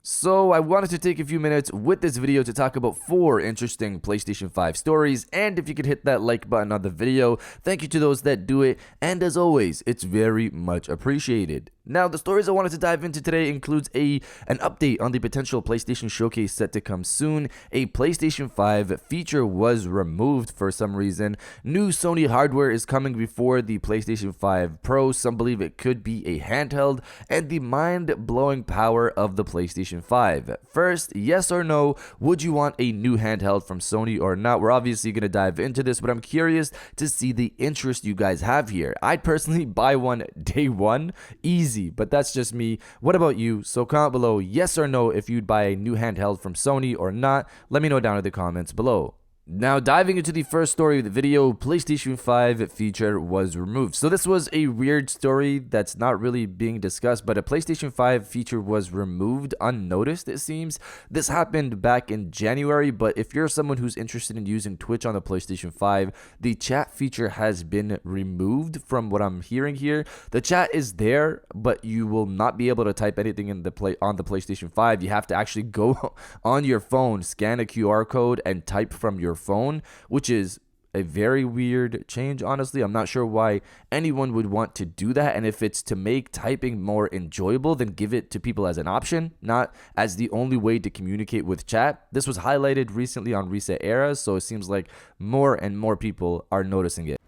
So I wanted to take a few minutes with this video to talk about 4 interesting PlayStation 5 stories, and if you could hit that like button on the video, thank you to those that do it, and as always, it's very much appreciated. Now, the stories I wanted to dive into today includes an update on the potential PlayStation Showcase set to come soon. A PlayStation 5 feature was removed for some reason. New Sony hardware is coming before the PlayStation 5 Pro. Some believe it could be a handheld, and the mind-blowing power of the PlayStation 5. First, yes or no, would you want a new handheld from Sony or not? We're obviously going to dive into this, but I'm curious to see the interest you guys have here. I'd personally buy one day one, easy. But that's just me. What about you? So comment below yes or no if you'd buy a new handheld from Sony or not. Let me know down in the comments below. Now, diving into the first story of the video, PlayStation 5 feature was removed. So this was a weird story that's not really being discussed, but a PlayStation 5 feature was removed unnoticed, it seems. This happened back in January, but if you're someone who's interested in using Twitch on the PlayStation 5, the chat feature has been removed from what I'm hearing here. The chat is there, but you will not be able to type anything in on the PlayStation 5. You have to actually go on your phone, scan a QR code, and type from your phone, which is a very weird change. Honestly, I'm not sure why anyone would want to do that, and if it's to make typing more enjoyable, then give it to people as an option, not as the only way to communicate with chat. This was highlighted recently on Reset Era, so it seems like more and more people are noticing it.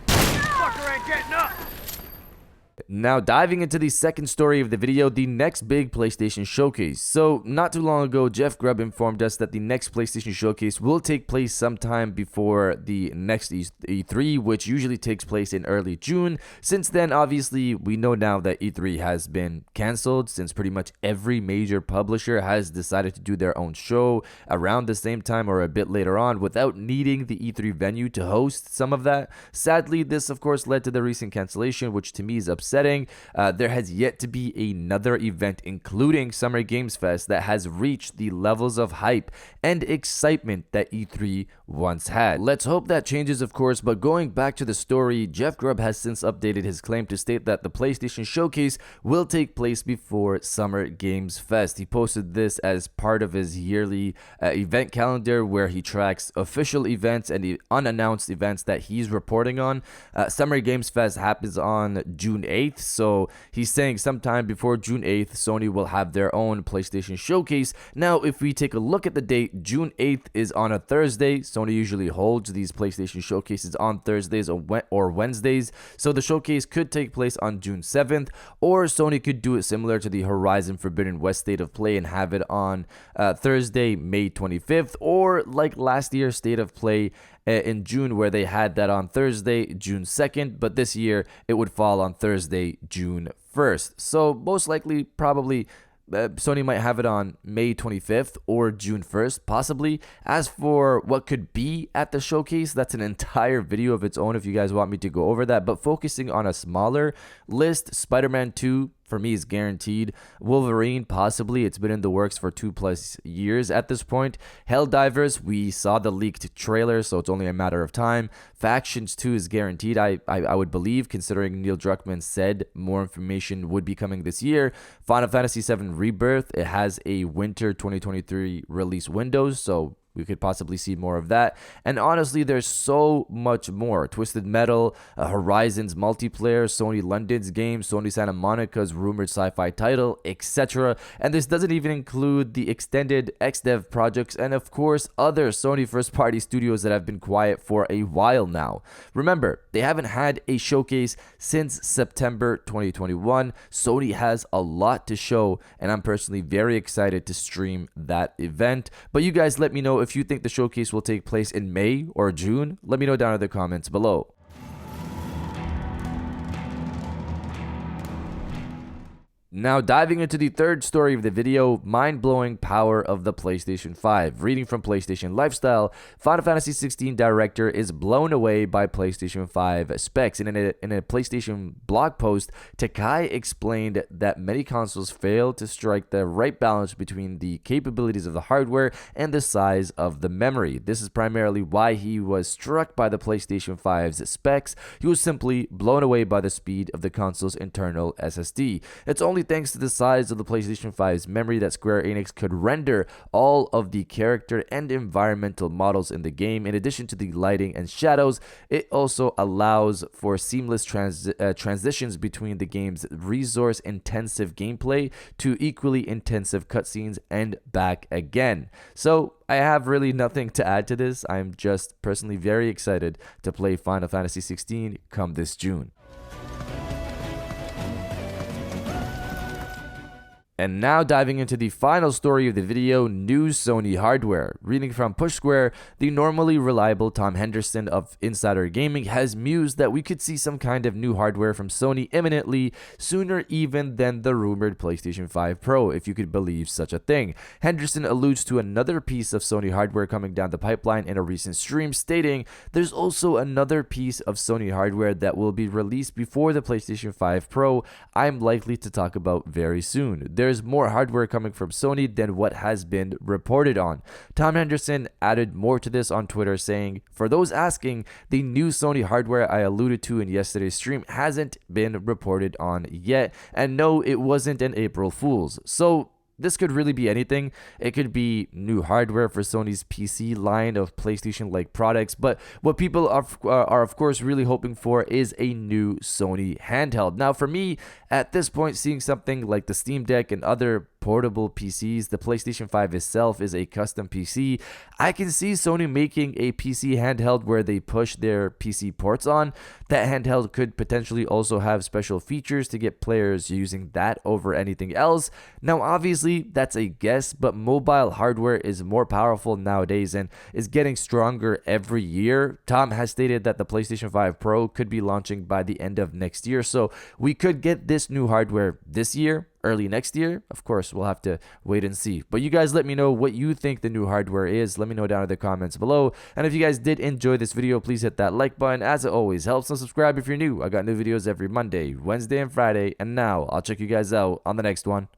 Fucker ain't getting up! Now, diving into the second story of the video, the next big PlayStation Showcase. So, not too long ago, Jeff Grubb informed us that the next PlayStation Showcase will take place sometime before the next E3, which usually takes place in early June. Since then, obviously, we know now that E3 has been canceled, since pretty much every major publisher has decided to do their own show around the same time or a bit later on without needing the E3 venue to host some of that. Sadly, this, of course, led to the recent cancellation, which to me is upsetting. There has yet to be another event, including Summer Games Fest, that has reached the levels of hype and excitement that E3 once had. Let's hope that changes, of course, but going back to the story, Jeff Grubb has since updated his claim to state that the PlayStation Showcase will take place before Summer Games Fest. He posted this as part of his yearly event calendar where he tracks official events and the unannounced events that he's reporting on. Summer Games Fest happens on June 8th. So he's saying sometime before June 8th, Sony will have their own PlayStation Showcase. Now, if we take a look at the date, June 8th is on a Thursday. Sony usually holds these PlayStation Showcases on Thursdays or Wednesdays. So the showcase could take place on June 7th, or Sony could do it similar to the Horizon Forbidden West State of Play and have it on Thursday, May 25th, or like last year's State of Play in June, where they had that on Thursday, June 2nd, but this year it would fall on Thursday, June 1st. So most likely, probably, Sony might have it on May 25th or June 1st, possibly. As for what could be at the showcase, that's an entire video of its own if you guys want me to go over that. But focusing on a smaller list, Spider-Man 2, for me, is guaranteed. Wolverine, possibly. It's been in the works for 2+ years at this point. Helldivers, we saw the leaked trailer, so it's only a matter of time. Factions 2 is guaranteed, I would believe, considering Neil Druckmann said more information would be coming this year. Final Fantasy VII Rebirth, it has a winter 2023 release window, so we could possibly see more of that. And honestly, there's so much more. Twisted Metal, Horizon's multiplayer, Sony London's game, Sony Santa Monica's rumored sci-fi title, etc. And this doesn't even include the extended XDev projects and, of course, other Sony first-party studios that have been quiet for a while now. Remember, they haven't had a showcase since September 2021. Sony has a lot to show, and I'm personally very excited to stream that event. But you guys let me know if you think the showcase will take place in May or June. Let me know down in the comments below. Now, diving into the third story of the video, mind-blowing power of the PlayStation 5. Reading from PlayStation Lifestyle, Final Fantasy 16 director is blown away by PlayStation 5 specs. And in a PlayStation blog post, Takai explained that many consoles fail to strike the right balance between the capabilities of the hardware and the size of the memory. This is primarily why he was struck by the PlayStation 5's specs. He was simply blown away by the speed of the console's internal SSD. It's only only thanks to the size of the PlayStation 5's memory that Square Enix could render all of the character and environmental models in the game. In addition to the lighting and shadows, it also allows for seamless transitions between the game's resource-intensive gameplay to equally intensive cutscenes and back again. So I have really nothing to add to this. I'm just personally very excited to play Final Fantasy 16 come this June. And now diving into the final story of the video, new Sony hardware. Reading from Push Square, the normally reliable Tom Henderson of Insider Gaming has mused that we could see some kind of new hardware from Sony imminently, sooner even than the rumored PlayStation 5 Pro, if you could believe such a thing. Henderson alludes to another piece of Sony hardware coming down the pipeline in a recent stream, stating, "There's also another piece of Sony hardware that will be released before the PlayStation 5 Pro I'm likely to talk about very soon. There's more hardware coming from Sony than what has been reported on." Tom Henderson added more to this on Twitter, saying, "For those asking, the new Sony hardware I alluded to in yesterday's stream hasn't been reported on yet, and no, it wasn't an April Fool's." So this could really be anything. It could be new hardware for Sony's PC line of PlayStation-like products, but what people are of course really hoping for is a new Sony handheld. Now for me, at this point, seeing something like the Steam Deck and other portable PCs, the PlayStation 5 itself is a custom PC. I can see Sony making a PC handheld where they push their PC ports on. That handheld could potentially also have special features to get players using that over anything else. Now obviously that's a guess, but mobile hardware is more powerful nowadays and is getting stronger every year. Tom has stated that the PlayStation 5 Pro could be launching by the end of next year, so we could get this new hardware this year, early next year. Of course, we'll have to wait and see. But you guys let me know what you think the new hardware is. Let me know down in the comments below. And if you guys did enjoy this video, please hit that like button, as it always helps, and subscribe if you're new. I got new videos every Monday, Wednesday, and Friday. And now I'll check you guys out on the next one.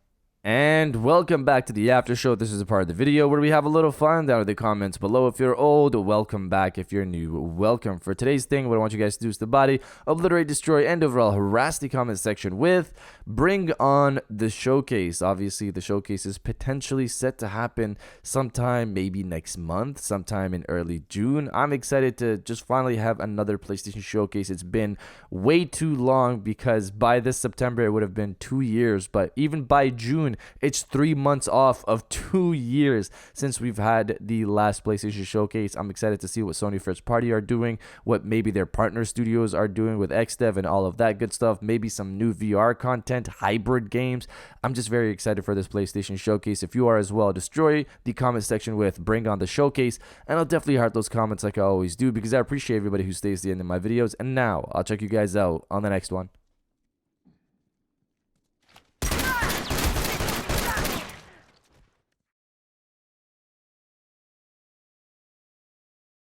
And welcome back to the after show. This is a part of the video where we have a little fun down in the comments below. If you're old, welcome back. If you're new, welcome. For today's thing, what I want you guys to do is to body, obliterate, destroy, and overall harass the comment section with "Bring on the showcase." Obviously, the showcase is potentially set to happen sometime maybe next month, sometime in early June. I'm excited to just finally have another PlayStation showcase. It's been way too long, because by this September it would have been 2 years, but even by June it's 3 months off of 2 years since we've had the last PlayStation showcase. I'm excited to see what Sony First Party are doing, what maybe their partner studios are doing with XDev and all of that good stuff, maybe some new VR content, hybrid games. I'm just very excited for this PlayStation showcase. If you are as well, destroy the comment section with "Bring on the showcase," and I'll definitely heart those comments like I always do, because I appreciate everybody who stays to the end of my videos. And now I'll check you guys out on the next one.